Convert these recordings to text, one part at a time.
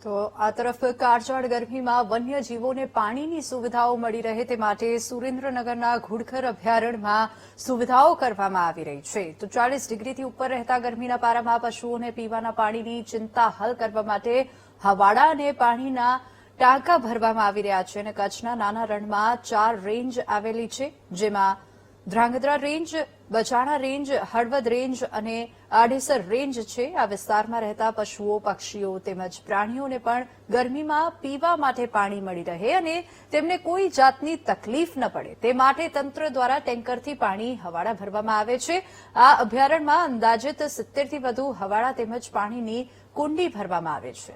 તો આ તરફ કાળઝાળ ગરમીમાં વન્યજીવોને પાણીની સુવિધાઓ મળી રહે તે માટે સુરેન્દ્રનગરના ઘુડખર અભયારણ્યમાં સુવિધાઓ કરવામાં આવી રહી છે. તો 40 ડિગ્રીથી ઉપર રહેતા ગરમીના પારામાં પશુઓને પીવાના પાણીની ચિંતા હલ કરવા માટે હવાડા અને પાણીના ટાંકા ભરવામાં આવી રહ્યા છે. અને કચ્છના નાના રણમાં 4 રેન્જ આવેલી છે, જેમાં Dhrangadhra range, Bachana range, Halvad range અને આડેસર રેન્જ છે. આ વિસ્તારમાં રહેતા પશુઓ, પક્ષીઓ તેમજ પ્રાણીઓને પણ ગરમીમાં પીવા માટે પાણી મળી રહે અને તેમને કોઈ જાતની તકલીફ ન પડે તે માટે તંત્ર દ્વારા ટેન્કરથી પાણી હવાડા ભરવામાં આવે છે. આ અભયારણ્યમાં અંદાજિત 70 થી વધુ હવાડા તેમજ પાણીની કુંડી ભરવામાં આવે છે.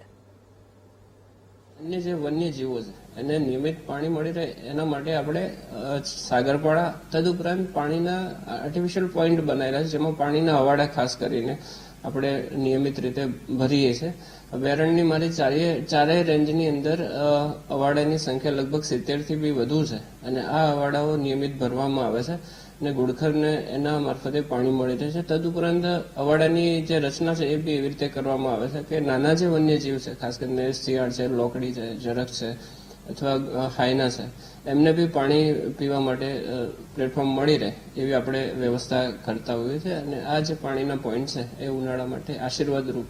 અન્ય જે વન્યજીવો છે એને નિયમિત પાણી મળી રહે એના માટે આપણે સાગરપાડા તદુપરાંત પાણીના આર્ટિફિશિયલ પોઈન્ટ બનાવેલા છે, જેમાં પાણીના હવાડા ખાસ કરીને આપણે નિયમિત રીતે ભરીએ છીએ. અભયારણ્યની મારી ચારેય રેન્જની અંદર હવાડાની સંખ્યા લગભગ 70 થી બી વધુ છે અને આ હવાડાઓ નિયમિત ભરવામાં આવે છે અને ઘુડખરને એના મારફતે પાણી મળી રહે છે. તદુપરાંત હવાડાની જે રચના છે એ બી એવી રીતે કરવામાં આવે છે કે નાના જે વન્યજીવ છે, ખાસ કરીને શિયાળ છે, લોકડી છે, ઝરખ છે અથવા હાયના છે, એમને બી પાણી પીવા માટે પ્લેટફોર્મ મળી રહે એવી આપણે વ્યવસ્થા કરતા હોઈએ છીએ અને આ જે પાણીના પોઈન્ટ છે એ ઉનાળા માટે આશીર્વાદરૂપ